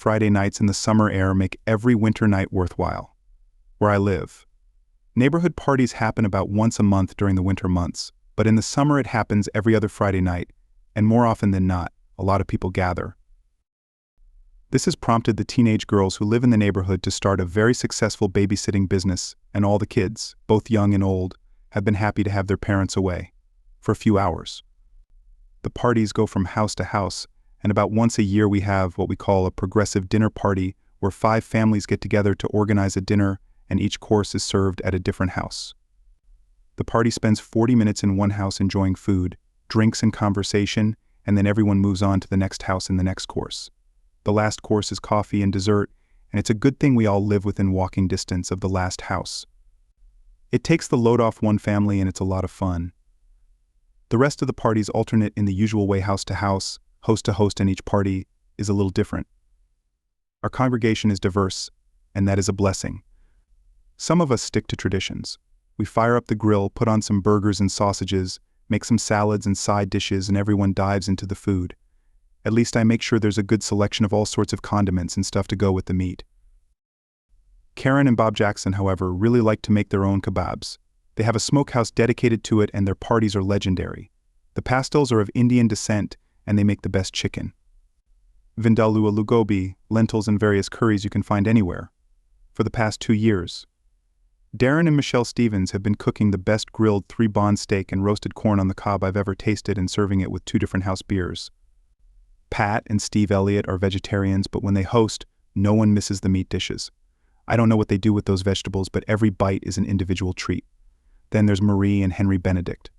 Friday nights in the summer air make every winter night worthwhile. Where I live, neighborhood parties happen about once a month during the winter months, but in the summer it happens every other Friday night, and more often than not, a lot of people gather. This has prompted the teenage girls who live in the neighborhood to start a very successful babysitting business, and all the kids, both young and old, have been happy to have their parents away for a few hours. The parties go from house to house, and about once a year we have what we call a progressive dinner party, where 5 families get together to organize a dinner, and each course is served at a different house. The party spends 40 minutes in one house enjoying food, drinks and conversation, and then everyone moves on to the next house in the next course. The last course is coffee and dessert, and it's a good thing we all live within walking distance of the last house. It takes the load off one family and it's a lot of fun. The rest of the parties alternate in the usual way, house to house, host to host, and each party is a little different. Our congregation is diverse, and that is a blessing. Some of us stick to traditions. We fire up the grill, put on some burgers and sausages, make some salads and side dishes, and everyone dives into the food. At least I make sure there's a good selection of all sorts of condiments and stuff to go with the meat. Karen and Bob Jackson, however, really like to make their own kebabs. They have a smokehouse dedicated to it, and their parties are legendary. The pastels are of Indian descent, and they make the best chicken. Vindaloo aloo gobi, lentils and various curries you can find anywhere. For the past 2 years, Darren and Michelle Stevens have been cooking the best grilled 3-bond steak and roasted corn on the cob I've ever tasted, and serving it with 2 different house beers. Pat and Steve Elliott are vegetarians, but when they host, no one misses the meat dishes. I don't know what they do with those vegetables, but every bite is an individual treat. Then there's Marie and Henry Benedict.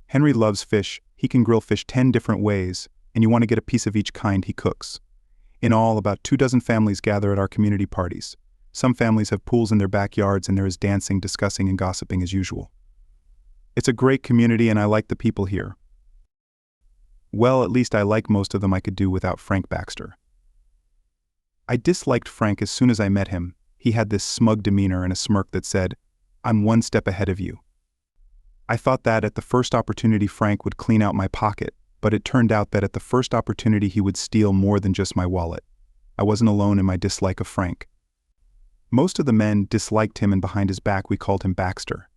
Henry loves fish. He can grill fish 10 different ways, and you want to get a piece of each kind he cooks. In all, about 24 families gather at our community parties. Some families have pools in their backyards, and there is dancing, discussing, and gossiping as usual. It's a great community, and I like the people here. Well, at least I like most of them. I could do without Frank Baxter. I disliked Frank as soon as I met him. He had this smug demeanor and a smirk that said, "I'm one step ahead of you." I thought that at the first opportunity Frank would clean out my pocket, but it turned out that at the first opportunity he would steal more than just my wallet. I wasn't alone in my dislike of Frank. Most of the men disliked him, and behind his back we called him Baxter.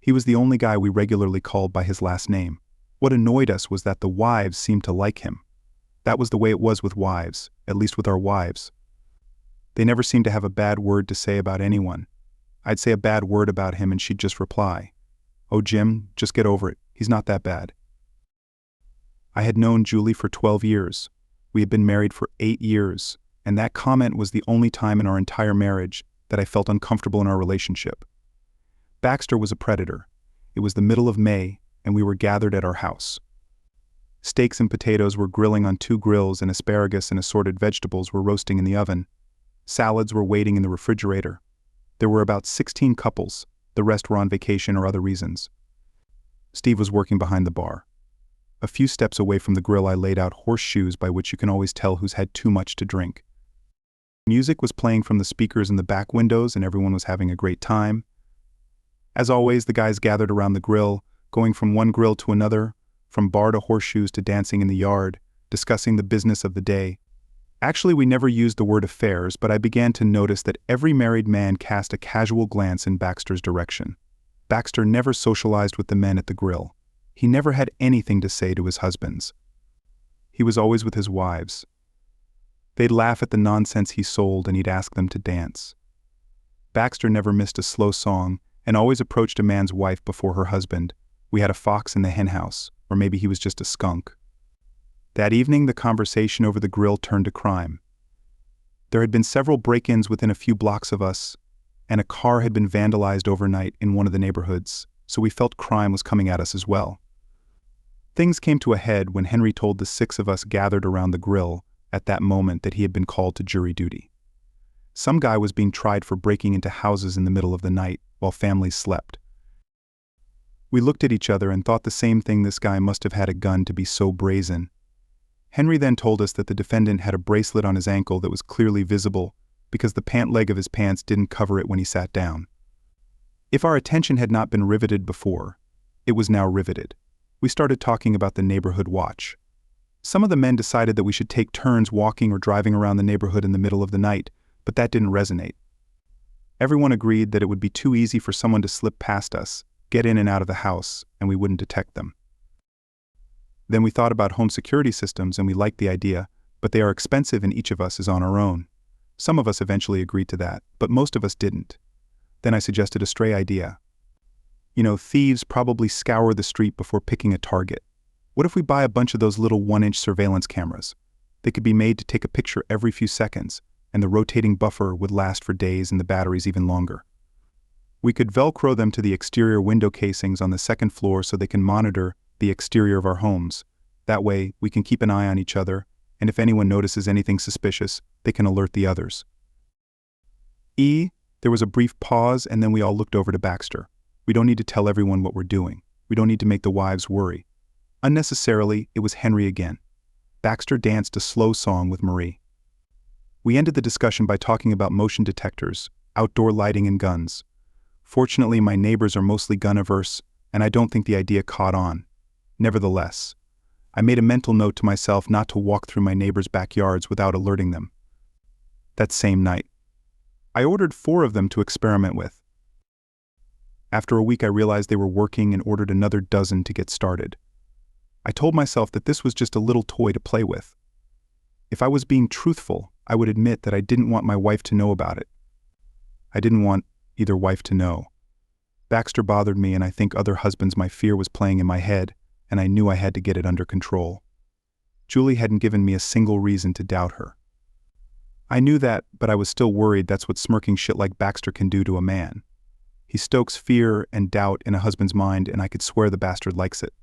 He was the only guy we regularly called by his last name. What annoyed us was that the wives seemed to like him. That was the way it was with wives, at least with our wives. They never seemed to have a bad word to say about anyone. I'd say a bad word about him and she'd just reply, "Oh Jim, just get over it, he's not that bad." I had known Julie for 12 years. We had been married for 8 years, and that comment was the only time in our entire marriage that I felt uncomfortable in our relationship. Baxter was a predator. It was the middle of May, and we were gathered at our house. Steaks and potatoes were grilling on 2 grills, and asparagus and assorted vegetables were roasting in the oven. Salads were waiting in the refrigerator. There were about 16 couples. The rest were on vacation or other reasons. Steve was working behind the bar. A few steps away from the grill I laid out horseshoes by which you can always tell who's had too much to drink. Music was playing from the speakers in the back windows, and everyone was having a great time. As always, the guys gathered around the grill, going from one grill to another, from bar to horseshoes to dancing in the yard, discussing the business of the day. Actually, we never used the word affairs, but I began to notice that every married man cast a casual glance in Baxter's direction. Baxter never socialized with the men at the grill. He never had anything to say to his husbands. He was always with his wives. They'd laugh at the nonsense he sold, and he'd ask them to dance. Baxter never missed a slow song, and always approached a man's wife before her husband. We had a fox in the henhouse, or maybe he was just a skunk. That evening, the conversation over the grill turned to crime. There had been several break-ins within a few blocks of us, and a car had been vandalized overnight in one of the neighborhoods, so we felt crime was coming at us as well. Things came to a head when Henry told the 6 of us gathered around the grill at that moment that he had been called to jury duty. Some guy was being tried for breaking into houses in the middle of the night while families slept. We looked at each other and thought the same thing. This guy must have had a gun to be so brazen. Henry then told us that the defendant had a bracelet on his ankle that was clearly visible because the pant leg of his pants didn't cover it when he sat down. If our attention had not been riveted before, it was now riveted. We started talking about the neighborhood watch. Some of the men decided that we should take turns walking or driving around the neighborhood in the middle of the night, but that didn't resonate. Everyone agreed that it would be too easy for someone to slip past us, get in and out of the house, and we wouldn't detect them. Then we thought about home security systems and we liked the idea, but they are expensive and each of us is on our own. Some of us eventually agreed to that, but most of us didn't. Then I suggested a stray idea. Thieves probably scour the street before picking a target. What if we buy a bunch of those little 1-inch surveillance cameras? They could be made to take a picture every few seconds, and the rotating buffer would last for days and the batteries even longer. We could Velcro them to the exterior window casings on the second floor so they can monitor the exterior of our homes. That way, we can keep an eye on each other, and if anyone notices anything suspicious, they can alert the others. There was a brief pause and then we all looked over to Baxter. We don't need to tell everyone what we're doing. We don't need to make the wives worry. Unnecessarily, it was Henry again. Baxter danced a slow song with Marie. We ended the discussion by talking about motion detectors, outdoor lighting and guns. Fortunately, my neighbors are mostly gun-averse, and I don't think the idea caught on. Nevertheless, I made a mental note to myself not to walk through my neighbors' backyards without alerting them. That same night, I ordered 4 of them to experiment with. After a week I realized they were working and ordered another dozen to get started. I told myself that this was just a little toy to play with. If I was being truthful, I would admit that I didn't want my wife to know about it. I didn't want either wife to know. Baxter bothered me, and I think other husbands my fear was playing in my head, and I knew I had to get it under control. Julie hadn't given me a single reason to doubt her. I knew that, but I was still worried that's what smirking shit like Baxter can do to a man. He stokes fear and doubt in a husband's mind, and I could swear the bastard likes it.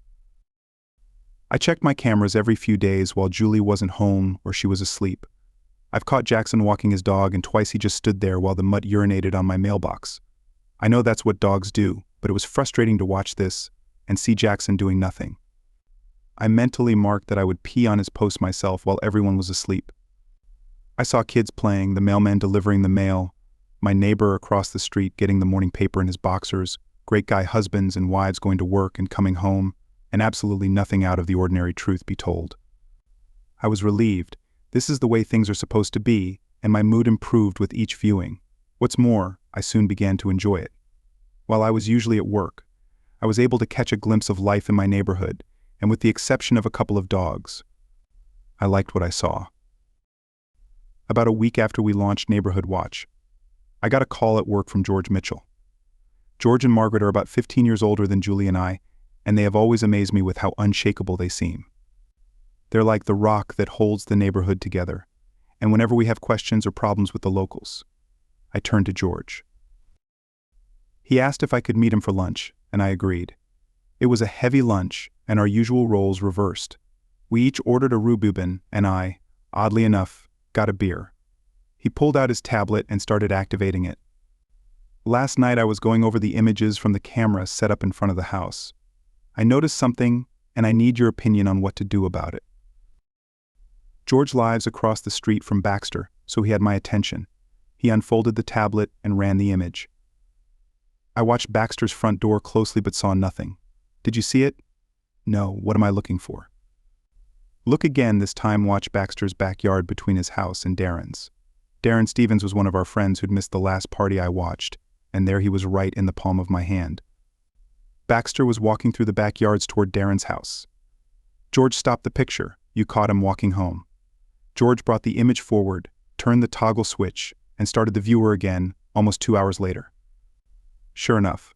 I checked my cameras every few days while Julie wasn't home or she was asleep. I've caught Jackson walking his dog, and twice he just stood there while the mutt urinated on my mailbox. I know that's what dogs do, but it was frustrating to watch this and see Jackson doing nothing. I mentally marked that I would pee on his post myself while everyone was asleep. I saw kids playing, the mailman delivering the mail, my neighbor across the street getting the morning paper in his boxers, great guy husbands and wives going to work and coming home, and absolutely nothing out of the ordinary, truth be told. I was relieved. This is the way things are supposed to be, and my mood improved with each viewing. What's more, I soon began to enjoy it. While I was usually at work, I was able to catch a glimpse of life in my neighborhood, and with the exception of a couple of dogs, I liked what I saw. About a week after we launched Neighborhood Watch, I got a call at work from George Mitchell. George and Margaret are about 15 years older than Julie and I, and they have always amazed me with how unshakable they seem. They're like the rock that holds the neighborhood together, and whenever we have questions or problems with the locals, I turn to George. He asked if I could meet him for lunch, and I agreed. It was a heavy lunch, and our usual roles reversed. We each ordered a rhubarb, and I, oddly enough, got a beer. He pulled out his tablet and started activating it. Last night I was going over the images from the camera set up in front of the house. I noticed something, and I need your opinion on what to do about it. George lives across the street from Baxter, so he had my attention. He unfolded the tablet and ran the image. I watched Baxter's front door closely but saw nothing. Did you see it? No, what am I looking for? Look again, this time watch Baxter's backyard between his house and Darren's. Darren Stevens was one of our friends who'd missed the last party I watched, and there he was right in the palm of my hand. Baxter was walking through the backyards toward Darren's house. George stopped the picture. You caught him walking home. George brought the image forward, turned the toggle switch, and started the viewer again, almost 2 hours later. Sure enough,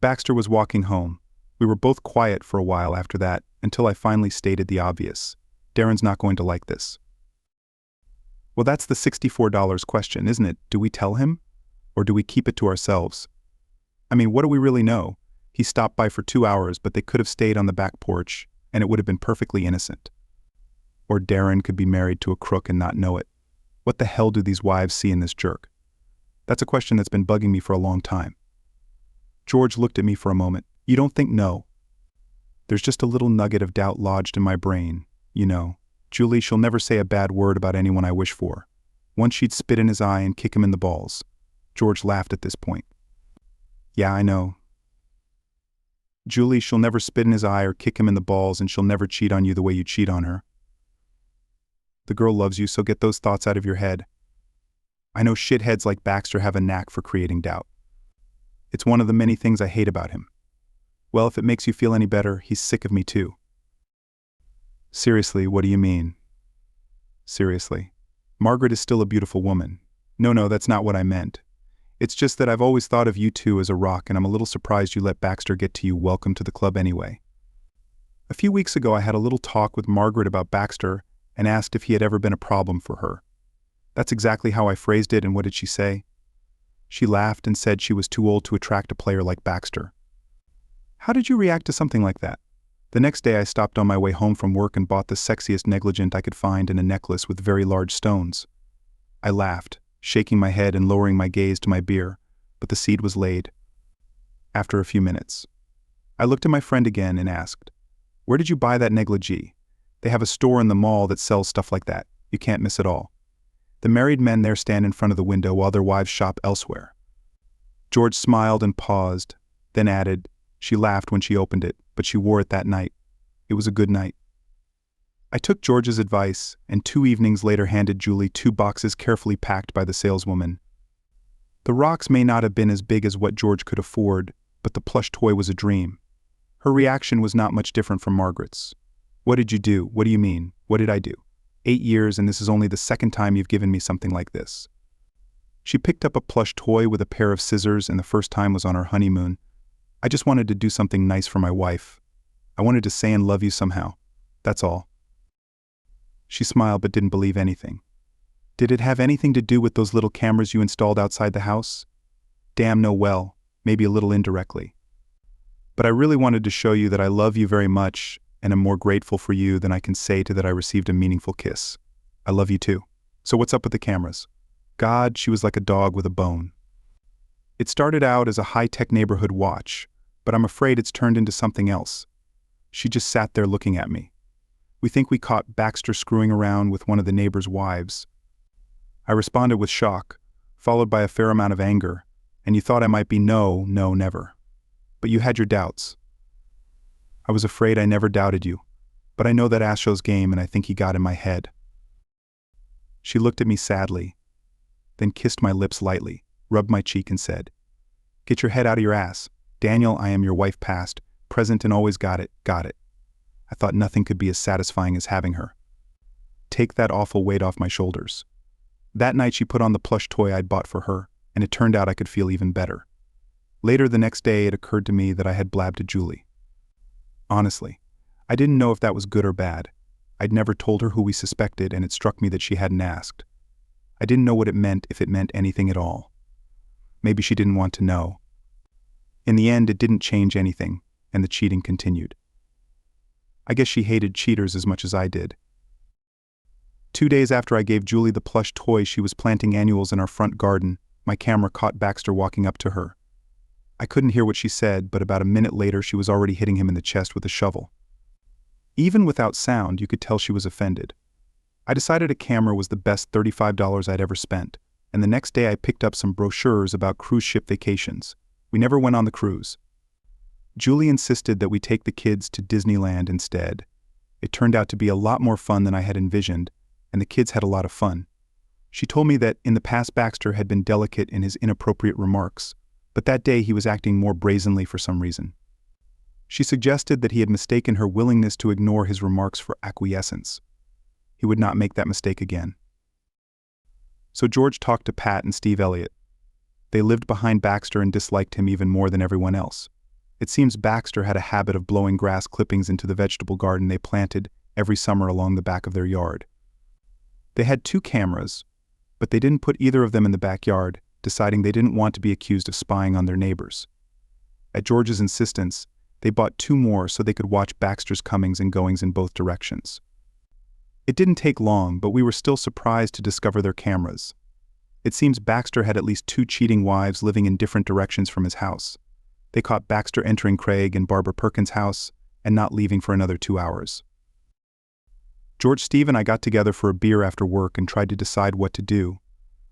Baxter was walking home. We were both quiet for a while after that, until I finally stated the obvious. Darren's not going to like this. Well, that's the $64 question, isn't it? Do we tell him? Or do we keep it to ourselves? I mean, what do we really know? He stopped by for 2 hours, but they could have stayed on the back porch, and it would have been perfectly innocent. Or Darren could be married to a crook and not know it. What the hell do these wives see in this jerk? That's a question that's been bugging me for a long time. George looked at me for a moment. You don't think no? There's just a little nugget of doubt lodged in my brain. Julie, she'll never say a bad word about anyone I wish for. Once she'd spit in his eye and kick him in the balls. George laughed at this point. Yeah, I know. Julie, she'll never spit in his eye or kick him in the balls, and she'll never cheat on you the way you cheat on her. The girl loves you, so get those thoughts out of your head. I know shitheads like Baxter have a knack for creating doubt. It's one of the many things I hate about him. Well, if it makes you feel any better, he's sick of me too. Seriously, what do you mean? Seriously. Margaret is still a beautiful woman. No, that's not what I meant. It's just that I've always thought of you two as a rock, and I'm a little surprised you let Baxter get to you. Welcome to the club anyway. A few weeks ago I had a little talk with Margaret about Baxter and asked if he had ever been a problem for her. That's exactly how I phrased it, and what did she say? She laughed and said she was too old to attract a player like Baxter. How did you react to something like that? The next day I stopped on my way home from work and bought the sexiest negligent I could find and a necklace with very large stones. I laughed, shaking my head and lowering my gaze to my beer, but the seed was laid. After a few minutes, I looked at my friend again and asked, "Where did you buy that negligee? They have a store in the mall that sells stuff like that. You can't miss it all. The married men there stand in front of the window while their wives shop elsewhere." George smiled and paused, then added, "She laughed when she opened it, but she wore it that night. It was a good night." I took George's advice, and 2 evenings later handed Julie 2 boxes carefully packed by the saleswoman. The rocks may not have been as big as what George could afford, but the plush toy was a dream. Her reaction was not much different from Margaret's. "What did you do? What do you mean? What did I do? 8 years, and this is only the second time you've given me something like this." She picked up a plush toy with a pair of scissors, and the first time was on our honeymoon. "I just wanted to do something nice for my wife. I wanted to say and love you somehow. That's all." She smiled but didn't believe anything. "Did it have anything to do with those little cameras you installed outside the house?" "Damn no, well, maybe a little indirectly. But I really wanted to show you that I love you very much and am more grateful for you than I can say to that I received a meaningful kiss. I love you too. So what's up with the cameras?" God, she was like a dog with a bone. "It started out as a high-tech neighborhood watch, but I'm afraid it's turned into something else." She just sat there looking at me. "We think we caught Baxter screwing around with one of the neighbors' wives." I responded with shock, followed by a fair amount of anger. "And you thought I might be no, never. But you had your doubts." "I was afraid I never doubted you, but I know that ass shows game and I think he got in my head." She looked at me sadly, then kissed my lips lightly, rubbed my cheek and said, "Get your head out of your ass. Daniel, I am your wife past, present and always got it. I thought nothing could be as satisfying as having her. Take that awful weight off my shoulders." That night she put on the plush toy I'd bought for her, and it turned out I could feel even better. Later the next day it occurred to me that I had blabbed to Julie. Honestly, I didn't know if that was good or bad. I'd never told her who we suspected, and it struck me that she hadn't asked. I didn't know what it meant, if it meant anything at all. Maybe she didn't want to know. In the end, it didn't change anything, and the cheating continued. I guess she hated cheaters as much as I did. 2 days after I gave Julie the plush toy, she was planting annuals in our front garden. My camera caught Baxter walking up to her. I couldn't hear what she said, but about a minute later she was already hitting him in the chest with a shovel. Even without sound, you could tell she was offended. I decided a camera was the best $35 I'd ever spent, and the next day I picked up some brochures about cruise ship vacations. We never went on the cruise. Julie insisted that we take the kids to Disneyland instead. It turned out to be a lot more fun than I had envisioned, and the kids had a lot of fun. She told me that in the past Baxter had been delicate in his inappropriate remarks, but that day he was acting more brazenly for some reason. She suggested that he had mistaken her willingness to ignore his remarks for acquiescence. He would not make that mistake again. So George talked to Pat and Steve Elliott. They lived behind Baxter and disliked him even more than everyone else. It seems Baxter had a habit of blowing grass clippings into the vegetable garden they planted every summer along the back of their yard. They had 2 cameras, but they didn't put either of them in the backyard, deciding they didn't want to be accused of spying on their neighbors. At George's insistence, they bought 2 more so they could watch Baxter's comings and goings in both directions. It didn't take long, but we were still surprised to discover their cameras. It seems Baxter had at least 2 cheating wives living in different directions from his house. They caught Baxter entering Craig and Barbara Perkins' house and not leaving for another 2 hours. George, Steve, and I got together for a beer after work and tried to decide what to do.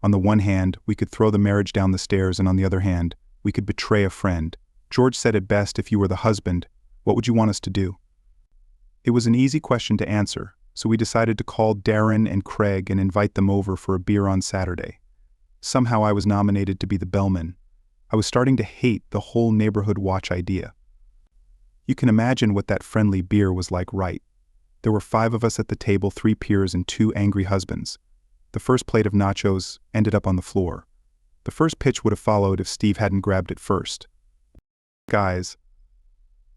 On the one hand, we could throw the marriage down the stairs, and on the other hand, we could betray a friend. George said it best, "If you were the husband, what would you want us to do?" It was an easy question to answer, so we decided to call Darren and Craig and invite them over for a beer on Saturday. Somehow I was nominated to be the bellman. I was starting to hate the whole neighborhood watch idea. You can imagine what that friendly beer was like, right? There were 5 of us at the table, 3 peers and 2 angry husbands. The first plate of nachos ended up on the floor. The first pitch would have followed if Steve hadn't grabbed it first. Guys,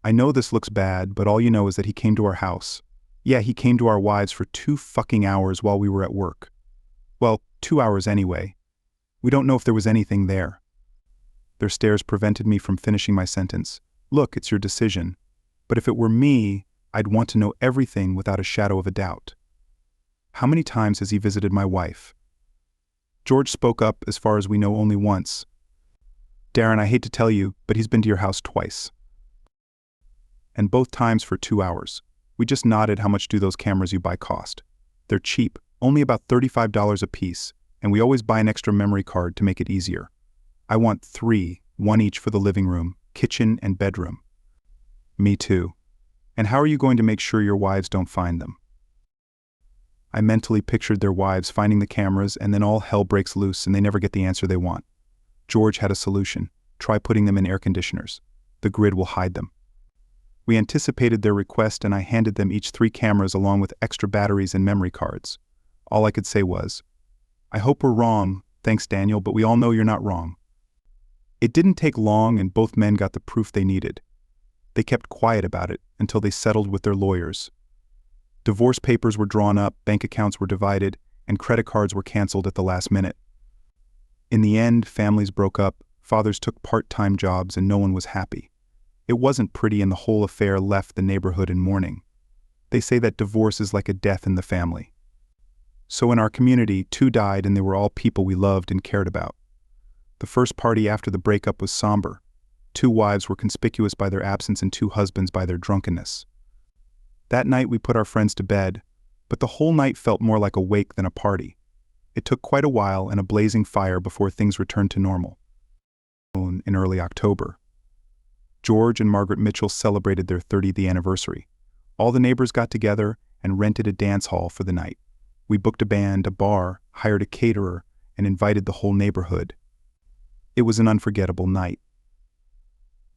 I know this looks bad, but all you know is that he came to our house. Yeah, he came to our wives for 2 fucking hours while we were at work. Well, 2 hours anyway. We don't know if there was anything there. Their stares prevented me from finishing my sentence. Look, it's your decision. But if it were me, I'd want to know everything without a shadow of a doubt. How many times has he visited my wife? George spoke up, as far as we know, only once. Darren, I hate to tell you, but he's been to your house twice. And both times for 2 hours. We just nodded. How much do those cameras you buy cost? They're cheap, only about $35 a piece, and we always buy an extra memory card to make it easier. I want 3, 1 each for the living room, kitchen, and bedroom. Me too. And how are you going to make sure your wives don't find them? I mentally pictured their wives finding the cameras, and then all hell breaks loose and they never get the answer they want. George had a solution. Try putting them in air conditioners. The grid will hide them. We anticipated their request and I handed them each 3 cameras along with extra batteries and memory cards. All I could say was, I hope we're wrong, thanks Daniel, but we all know you're not wrong. It didn't take long and both men got the proof they needed. They kept quiet about it until they settled with their lawyers. Divorce papers were drawn up, bank accounts were divided, and credit cards were canceled at the last minute. In the end, families broke up, fathers took part-time jobs, and no one was happy. It wasn't pretty and the whole affair left the neighborhood in mourning. They say that divorce is like a death in the family. So in our community, 2 died and they were all people we loved and cared about. The first party after the breakup was somber. 2 wives were conspicuous by their absence and 2 husbands by their drunkenness. That night we put our friends to bed, but the whole night felt more like a wake than a party. It took quite a while and a blazing fire before things returned to normal. In early October, George and Margaret Mitchell celebrated their 30th anniversary. All the neighbors got together and rented a dance hall for the night. We booked a band, a bar, hired a caterer, and invited the whole neighborhood. It was an unforgettable night.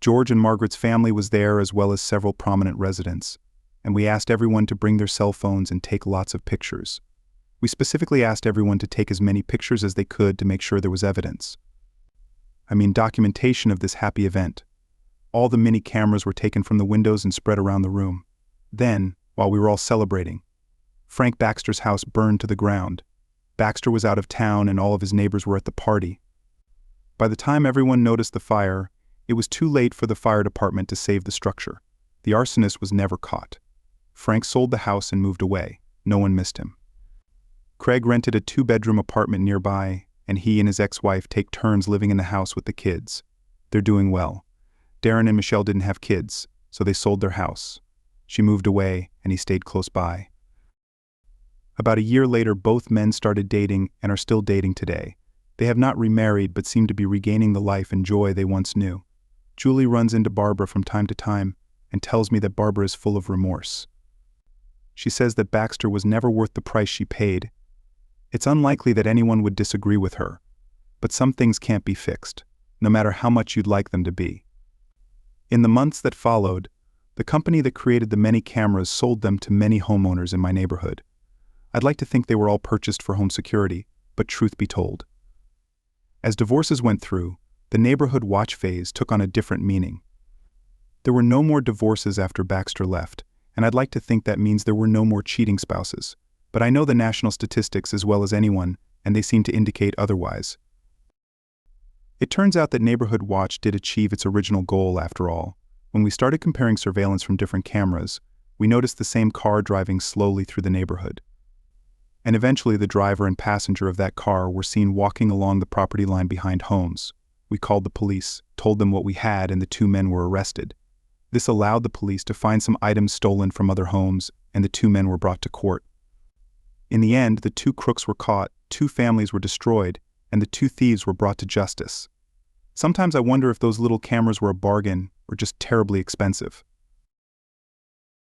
George and Margaret's family was there as well as several prominent residents, and we asked everyone to bring their cell phones and take lots of pictures. We specifically asked everyone to take as many pictures as they could to make sure there was evidence. I mean, documentation of this happy event. All the mini cameras were taken from the windows and spread around the room. Then, while we were all celebrating, Frank Baxter's house burned to the ground. Baxter was out of town and all of his neighbors were at the party. By the time everyone noticed the fire, it was too late for the fire department to save the structure. The arsonist was never caught. Frank sold the house and moved away. No one missed him. Craig rented a 2-bedroom apartment nearby, and he and his ex-wife take turns living in the house with the kids. They're doing well. Darren and Michelle didn't have kids, so they sold their house. She moved away, and he stayed close by. About a year later, both men started dating and are still dating today. They have not remarried but seem to be regaining the life and joy they once knew. Julie runs into Barbara from time to time and tells me that Barbara is full of remorse. She says that Baxter was never worth the price she paid. It's unlikely that anyone would disagree with her, but some things can't be fixed, no matter how much you'd like them to be. In the months that followed, the company that created the many cameras sold them to many homeowners in my neighborhood. I'd like to think they were all purchased for home security, but truth be told, as divorces went through, the neighborhood watch phase took on a different meaning. There were no more divorces after Baxter left, and I'd like to think that means there were no more cheating spouses, but I know the national statistics as well as anyone, and they seem to indicate otherwise. It turns out that Neighborhood Watch did achieve its original goal after all. When we started comparing surveillance from different cameras, we noticed the same car driving slowly through the neighborhood. And eventually the driver and passenger of that car were seen walking along the property line behind homes. We called the police, told them what we had, and the 2 men were arrested. This allowed the police to find some items stolen from other homes, and the 2 men were brought to court. In the end, the 2 crooks were caught, 2 families were destroyed, and the 2 thieves were brought to justice. Sometimes I wonder if those little cameras were a bargain or just terribly expensive.